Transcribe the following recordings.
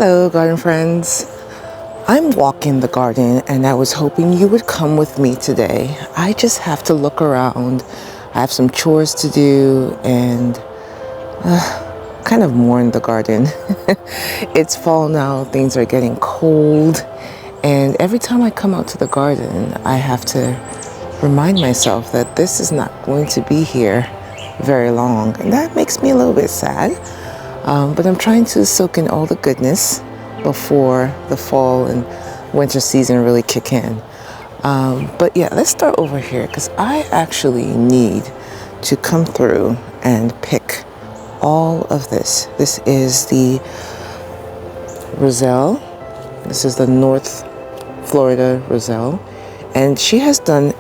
Hello, garden friends. I'm walking the garden and I was hoping you would come with me today. I just have to look around. I have some chores to do and kind of mourn the garden. It's fall now, things are getting cold, and every time I come out to the garden, I have to remind myself that this is not going to be here very long, and that makes me a little bit sad. But I'm trying to soak in all the goodness before the fall and winter season really kick in. But yeah, let's start over here because I actually need to come through and pick all of this. This is the Roselle. This is the North Florida Roselle. And she has done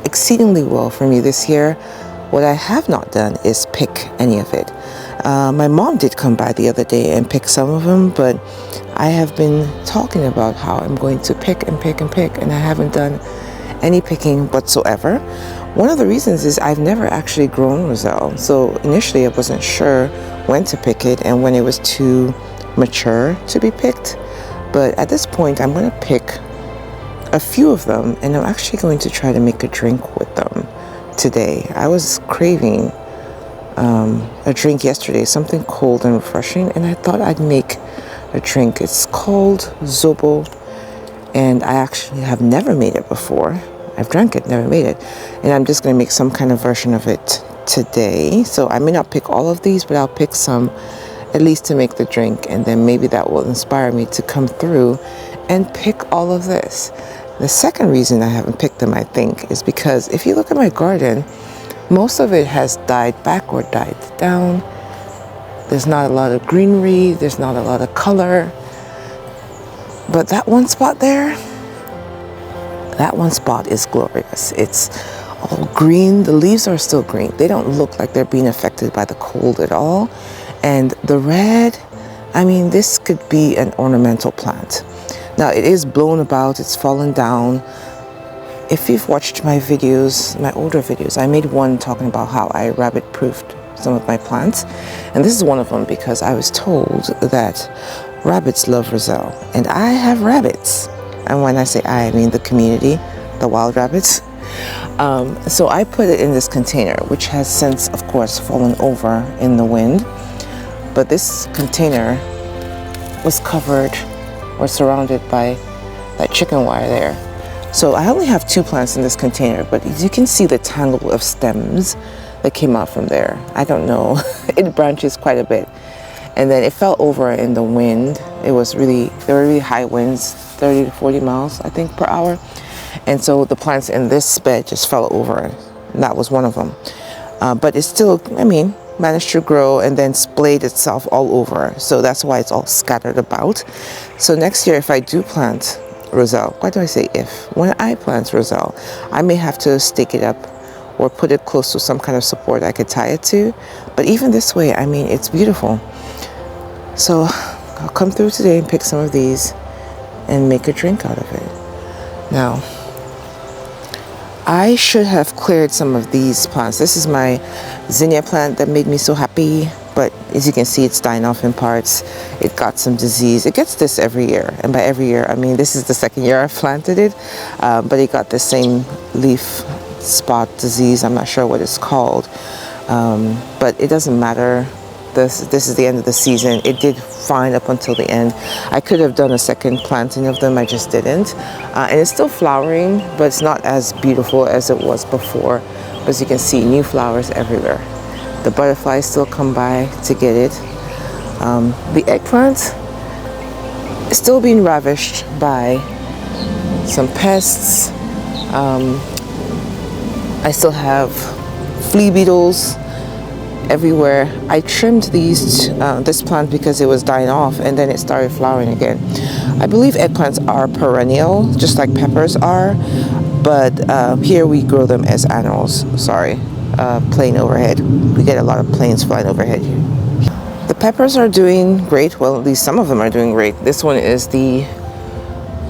exceedingly well for me this year. What I have not done is pick any of it. My mom did come by the other day and pick some of them, but I have been talking about how I'm going to pick and pick and pick, and I haven't done any picking whatsoever. One of the reasons is I've never actually grown Roselle, so initially I wasn't sure when to pick it and when it was too mature to be picked. But at this point, I'm going to pick a few of them, and I'm actually going to try to make a drink with them today. I was craving a drink yesterday, something cold and refreshing, and I thought I'd make a drink. It's called Zobo, and I actually have never made it before. I've drank it, never made it, and I'm just going to make some kind of version of it today. So I may not pick all of these, but I'll pick some at least to make the drink, and then maybe that will inspire me to come through and pick all of this. The second reason I haven't picked them, I think, is because if you look at my garden, most of it has died back or died down. There's not a lot of greenery, there's not a lot of color. But that one spot there, that one spot is glorious. It's all green, the leaves are still green. They don't look like they're being affected by the cold at all. And the red, I mean, this could be an ornamental plant. Now it is blown about, it's fallen down. If you've watched my videos, my older videos, I made one talking about how I rabbit-proofed some of my plants. And this is one of them because I was told that rabbits love Roselle. And I have rabbits. And when I say I mean the community, the wild rabbits. So I put it in this container, which has since, of course, fallen over in the wind. But this container was covered or surrounded by that chicken wire there. So I only have 2 plants in this container, but as you can see the tangle of stems that came out from there. I don't know, it branches quite a bit. And then it fell over in the wind. There were really high winds, 30 to 40 miles, I think, per hour. And so the plants in this bed just fell over, and that was one of them. But it still, I mean, managed to grow and then splayed itself all over. So that's why it's all scattered about. So next year, if I do plant Roselle, why do I say if? When I plant Roselle, I may have to stake it up or put it close to some kind of support I could tie it to. But even this way, I mean, it's beautiful. So I'll come through today and pick some of these and make a drink out of it. Now, I should have cleared some of these plants. This is my zinnia plant that made me so happy, but as you can see, it's dying off in parts. It got some disease. It gets this every year, and by every year, I mean this is the second year I've planted it, but it got the same leaf spot disease. I'm not sure what it's called, but it doesn't matter. This is the end of the season. It did fine up until the end. I could have done a second planting of them, I just didn't. And it's still flowering, but it's not as beautiful as it was before. But as you can see, new flowers everywhere. The butterflies still come by to get it. The eggplant is still being ravished by some pests. I still have flea beetles everywhere. I trimmed this plant because it was dying off, and then it started flowering again. I believe eggplants are perennial, just like peppers are, but here we grow them as annuals. Sorry, plane overhead. We get a lot of planes flying overhead here. The peppers are doing great. Well, at least some of them are doing great. This one is the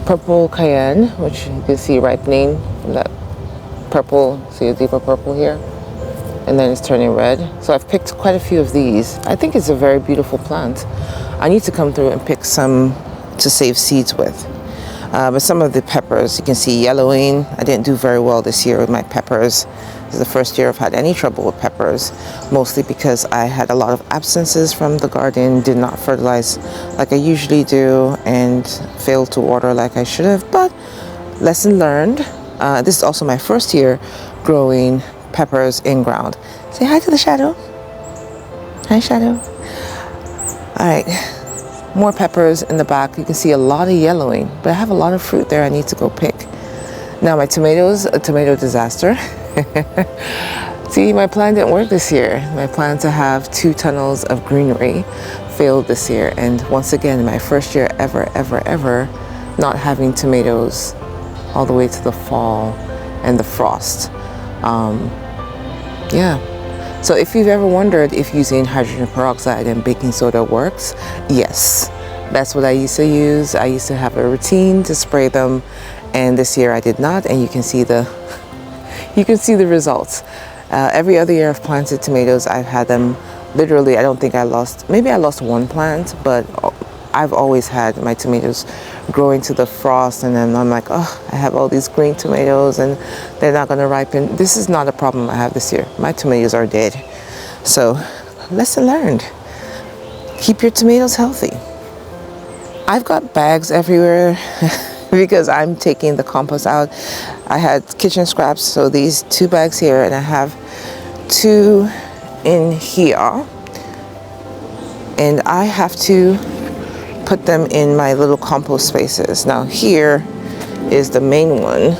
purple cayenne, which you can see ripening from that purple, see a deeper purple here. And then it's turning red. So I've picked quite a few of these. I think it's a very beautiful plant. I need to come through and pick some to save seeds with. But some of the peppers, you can see yellowing. I didn't do very well this year with my peppers. This is the first year I've had any trouble with peppers, mostly because I had a lot of absences from the garden, did not fertilize like I usually do, and failed to water like I should have. But lesson learned. This is also my first year growing peppers in ground. Say hi to the shadow. Hi, shadow. All right. More peppers in the back. You can see a lot of yellowing, but I have a lot of fruit there I need to go pick. Now my tomatoes, a tomato disaster. See, my plan didn't work this year. My plan to have 2 tunnels of greenery failed this year. And once again, my first year ever not having tomatoes all the way to the fall and the frost. Yeah. So if you've ever wondered if using hydrogen peroxide and baking soda works, yes, that's what I used to use. I used to have a routine to spray them, and this year I did not, and you can see the results. Every other year I've planted tomatoes, I've had them literally, maybe I lost 1 plant, but I've always had my tomatoes growing to the frost, and then I'm like, oh, I have all these green tomatoes and they're not going to ripen. This is not a problem I have this year. My tomatoes are dead. So, lesson learned. Keep your tomatoes healthy. I've got bags everywhere because I'm taking the compost out. I had kitchen scraps, so these 2 bags here, and I have 2 in here. And I have to put them in my little compost spaces. Now here is the main one.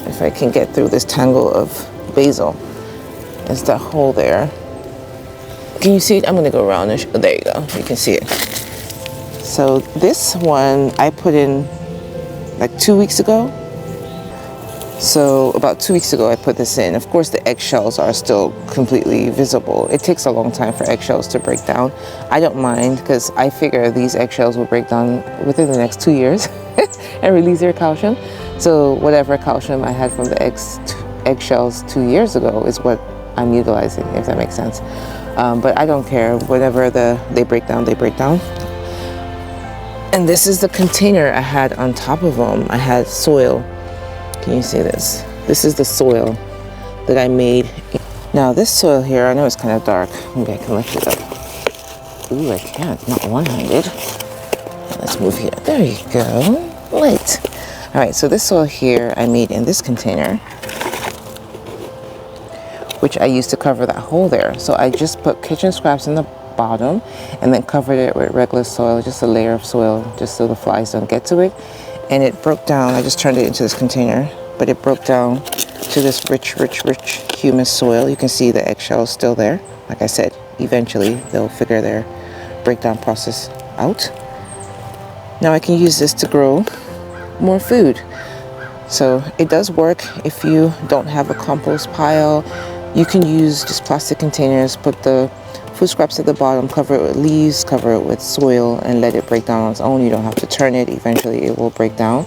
If I can get through this tangle of basil. There's that hole there. Can you see it? I'm going to go around and there you go. You can see it. So this one I put in like 2 weeks ago. So about 2 weeks ago I put this in. Of course the eggshells are still completely visible. It takes a long time for eggshells to break down. I don't mind because I figure these eggshells will break down within the next 2 years and release their calcium. So whatever calcium I had from the eggshells 2 years ago is what I'm utilizing, if that makes sense. But I don't care. Whenever they break down, they break down. And this is the container I had on top of them. I had soil. Can you see this? This is the soil that I made. Now this soil here, I know it's kind of dark. Maybe I can lift it up. Ooh, I can't, not one-handed. Let's move here. There you go. Light. All right, so this soil here I made in this container, which I used to cover that hole there. So I just put kitchen scraps in the bottom and then covered it with regular soil, just a layer of soil, just so the flies don't get to it. And it broke down. I just turned it into this container, but it broke down to this rich humus soil. You can see the eggshells still there. Like I said, eventually they'll figure their breakdown process out. Now I can use this to grow more food. So it does work if you don't have a compost pile. You can use just plastic containers, put the food scraps at the bottom, cover it with leaves, cover it with soil, and let it break down on its own. You don't have to turn it. Eventually it will break down.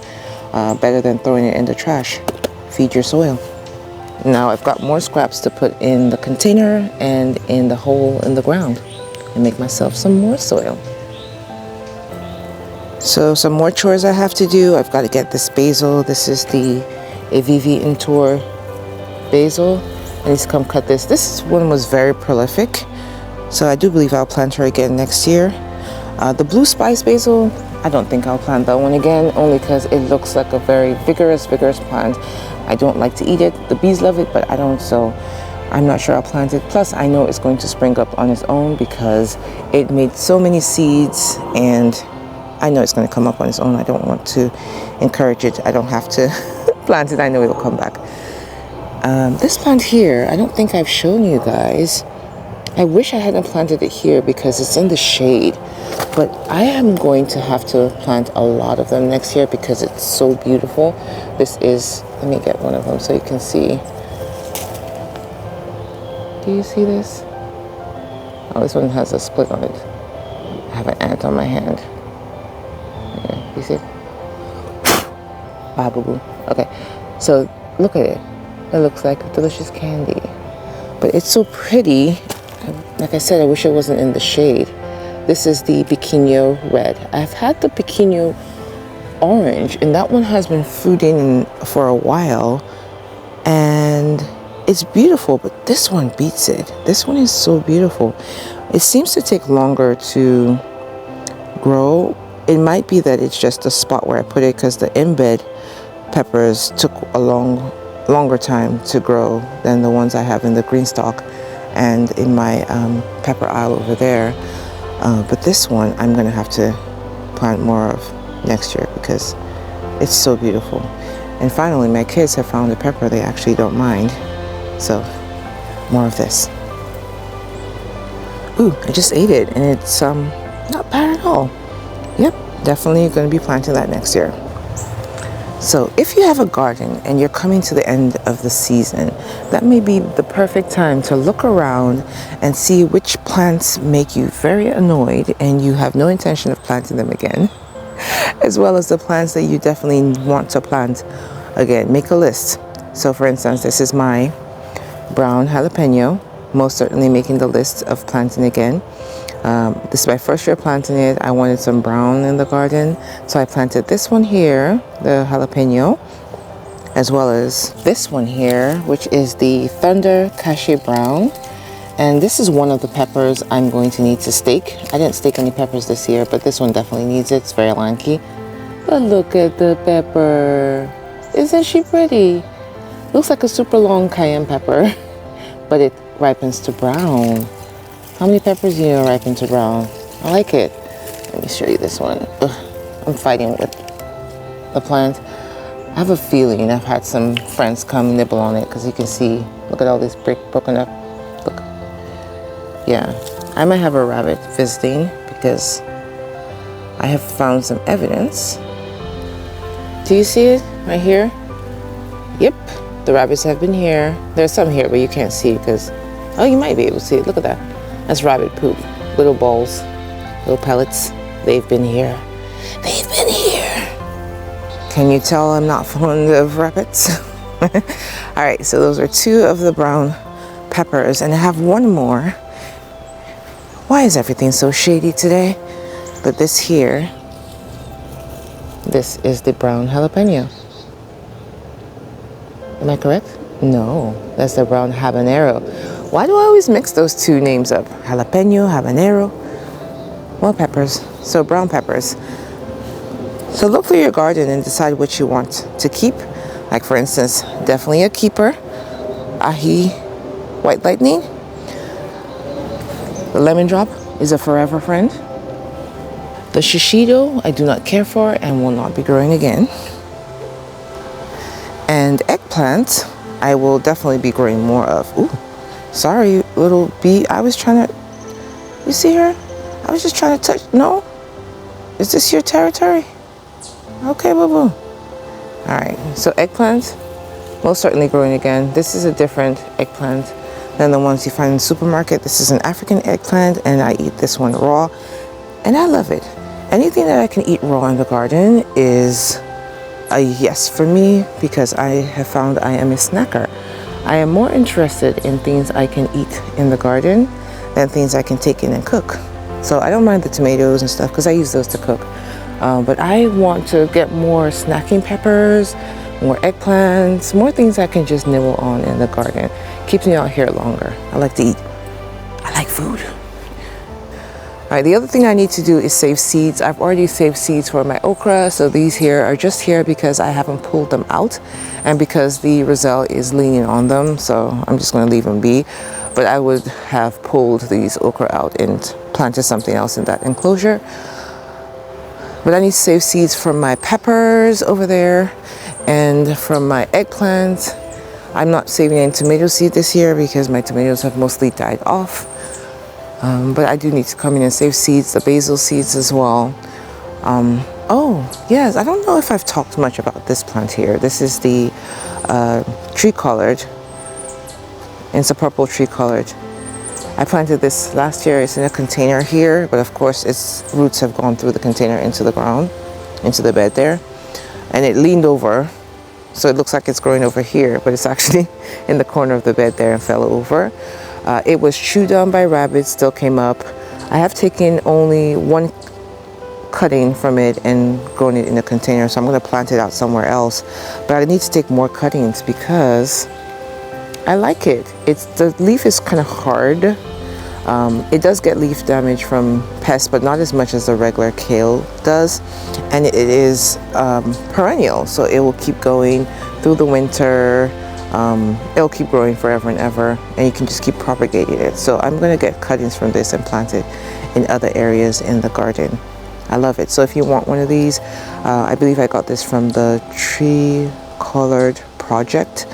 Better than throwing it in the trash. Feed your soil. Now I've got more scraps to put in the container and in the hole in the ground and make myself some more soil. So some more chores I have to do. I've got to get this basil. This is the AVV Intour basil. I need to come cut this. This one was very prolific. So I do believe I'll plant her again next year. The blue spice basil, I don't think I'll plant that one again, only because it looks like a very vigorous plant. I don't like to eat it. The bees love it, but I don't, so I'm not sure I'll plant it. Plus, I know it's going to spring up on its own because it made so many seeds, and I know it's going to come up on its own. I don't want to encourage it. I don't have to plant it. I know it'll come back. This plant here, I don't think I've shown you guys. I wish I hadn't planted it here because it's in the shade, but I am going to have to plant a lot of them next year because it's so beautiful. This is, let me get one of them so you can see. Do you see this? Oh, this one has a split on it. I have an ant on my hand. Yeah, you see it? Ah, boo-boo. Okay, so look at it. It looks like a delicious candy, but it's so pretty. Like I said, I wish it wasn't in the shade. This is the Pequeño Red. I've had the Pequeño Orange, and that one has been fruiting for a while, and it's beautiful, but this one beats it. This one is so beautiful. It seems to take longer to grow. It might be that it's just the spot where I put it, because the embed peppers took a longer time to grow than the ones I have in the green stalk and in my pepper aisle over there. But this one I'm gonna have to plant more of next year because it's so beautiful. And finally, my kids have found a pepper they actually don't mind. So more of this. Ooh, I just ate it, and it's not bad at all. Yep, definitely going to be planting that next year. So if you have a garden and you're coming to the end of the season, that may be the perfect time to look around and see which plants make you very annoyed and you have no intention of planting them again, as well as the plants that you definitely want to plant again. Make a list. So for instance, this is my brown jalapeno, most certainly making the list of planting again. This is my first year planting it. I wanted some brown in the garden, so I planted this one here, the jalapeno, as well as this one here, which is the Thunder Cache Brown. And this is one of the peppers I'm going to need to stake. I didn't stake any peppers this year, but this one definitely needs it. It's very lanky. But look at the pepper. Isn't she pretty? Looks like a super long cayenne pepper, but it ripens to brown. How many peppers do you know ripen to brown? I like it. Let me show you this one. Ugh, I'm fighting with the plant. I have a feeling I've had some friends come nibble on it, because you can see, look at all this brick broken up. Look. Yeah, I might have a rabbit visiting because I have found some evidence. Do you see it right here? Yep, the rabbits have been here. There's some here, but you can't see because, oh, you might be able to see it. Look at that. That's rabbit poop. Little balls, little pellets. They've been here. They've been here. Can you tell I'm not fond of rabbits? All right, so those are two of the brown peppers, and I have one more. Why is everything so shady today? But this here, this is the brown jalapeno. Am I correct? No, that's the brown habanero. Why do I always mix those two names up? Jalapeno, habanero. Well, peppers. So brown peppers. So look through your garden and decide what you want to keep. Like for instance, definitely a keeper. Ahi white lightning. The lemon drop is a forever friend. The shishido I do not care for and will not be growing again. And eggplant I will definitely be growing more of. Ooh, sorry, little bee. I was trying to, you see her? I was just trying to touch. No? Is this your territory? Okay, boo-boo. All right, so eggplant, most certainly growing again. This is a different eggplant than the ones you find in the supermarket. This is an African eggplant, and I eat this one raw, and I love it. Anything that I can eat raw in the garden is a yes for me, because I have found I am a snacker. I am more interested in things I can eat in the garden than things I can take in and cook. So I don't mind the tomatoes and stuff because I use those to cook. But I want to get more snacking peppers, more eggplants, more things I can just nibble on in the garden. Keeps me out here longer. I like to eat. I like food. All right, the other thing I need to do is save seeds. I've already saved seeds for my okra, so these here are just here because I haven't pulled them out and because the roselle is leaning on them, so I'm just gonna leave them be. But I would have pulled these okra out and planted something else in that enclosure. But I need to save seeds from my peppers over there and from my eggplant. I'm not saving any tomato seed this year because my tomatoes have mostly died off. But I do need to come in and save seeds, the basil seeds as well. Oh, yes, I don't know if I've talked much about this plant here. This is the tree collard. It's a purple tree collard. I planted this last year. It's in a container here, but of course its roots have gone through the container into the ground, into the bed there. And it leaned over, so it looks like it's growing over here, but it's actually in the corner of the bed there and fell over. It was chewed on by rabbits, still came up. I have taken only one cutting from it and grown it in a container, so I'm going to plant it out somewhere else. But I need to take more cuttings because I like it. The leaf is kind of hard. It does get leaf damage from pests, but not as much as the regular kale does. And it is perennial, so it will keep going through the winter. It'll keep growing forever and ever, and you can just keep propagating it. So I'm going to get cuttings from this and plant it in other areas in the garden. I love it. So if you want one of these, I believe I got this from the Tree Colored Project.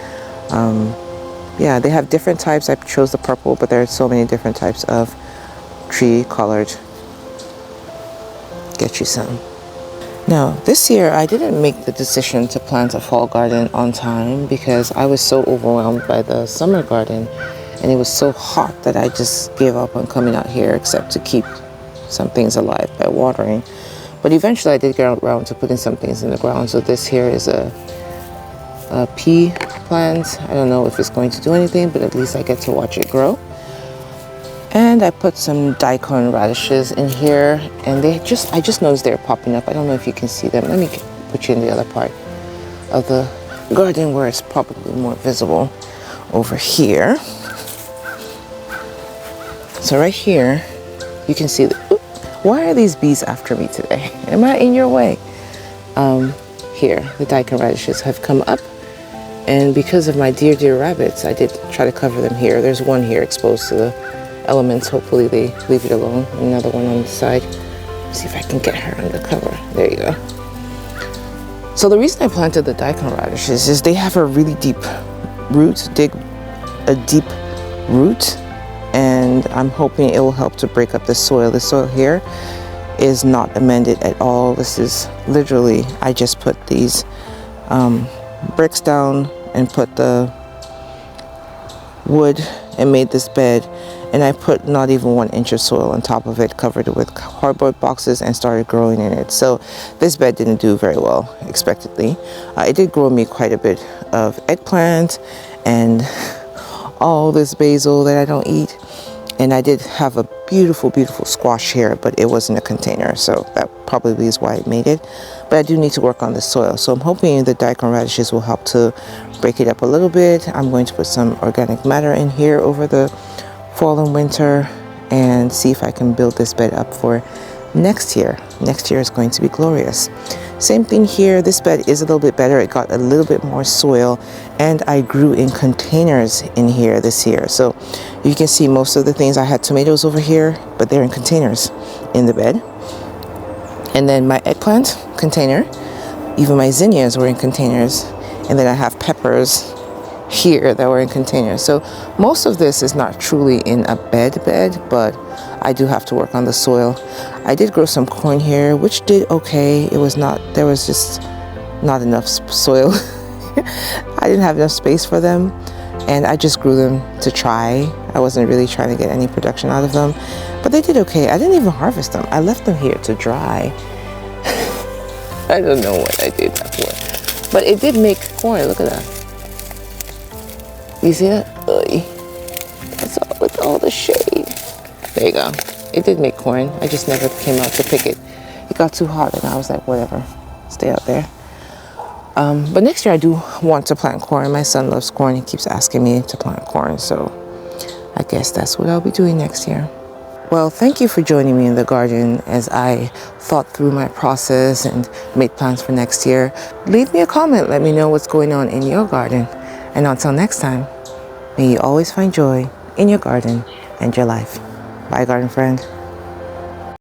Yeah, they have different types. I chose the purple, but there are so many different types of tree colored. Get you some. Now, this year I didn't make the decision to plant a fall garden on time because I was so overwhelmed by the summer garden, and it was so hot that I just gave up on coming out here except to keep some things alive by watering. But eventually I did get around to putting some things in the ground. So this here is a pea plant. I don't know if it's going to do anything, but at least I get to watch it grow. And I put some daikon radishes in here, and I just noticed they're popping up. I don't know if you can see them. Let me put you in the other part of the garden where it's probably more visible. Over here. So right here, you can see why are these bees after me today? Am I in your way? Here, the daikon radishes have come up. And because of my dear rabbits, I did try to cover them here. There's one here exposed to the elements. Hopefully they leave it alone. Another one on the side. Let's see if I can get her under cover. There you go. So the reason I planted the daikon radishes is they have a really deep root, dig a deep root, and I'm hoping it will help to break up the soil. The soil here is not amended at all. This is literally, I just put these bricks down and put the wood and made this bed, and I put not even 1 inch of soil on top of it, covered it with cardboard boxes, and started growing in it. So this bed didn't do very well, expectedly. It did grow me quite a bit of eggplant and all this basil that I don't eat, and I did have a beautiful squash here, but it wasn't a container, so that probably is why it made it. But I do need to work on the soil, so I'm hoping the daikon radishes will help to break it up a little bit. I'm going to put some organic matter in here over the fall and winter and see if I can build this bed up for next year. Next year is going to be glorious. Same thing here. This bed is a little bit better. It got a little bit more soil, and I grew in containers in here this year. So you can see most of the things. I had tomatoes over here, but they're in containers in the bed. And then my eggplant container, even my zinnias were in containers. And then I have peppers here that were in containers. So most of this is not truly in a bed, but I do have to work on the soil. I did grow some corn here, which did okay. It was not, there was just not enough soil. I didn't have enough space for them, and I just grew them to try. I wasn't really trying to get any production out of them, but they did okay. I didn't even harvest them. I left them here to dry. I don't know what I did that for, but it did make corn. Look at that. You see that? Oy. That's all with all the shade. There you go. It did make corn. I just never came out to pick it. It got too hot, and I was like, whatever, stay out there. But next year I do want to plant corn. My son loves corn. He keeps asking me to plant corn, so I guess that's what I'll be doing next year. Well, thank you for joining me in the garden as I thought through my process and made plans for next year. Leave me a comment. Let me know what's going on in your garden. And until next time, may you always find joy in your garden and your life. Bye, garden friend.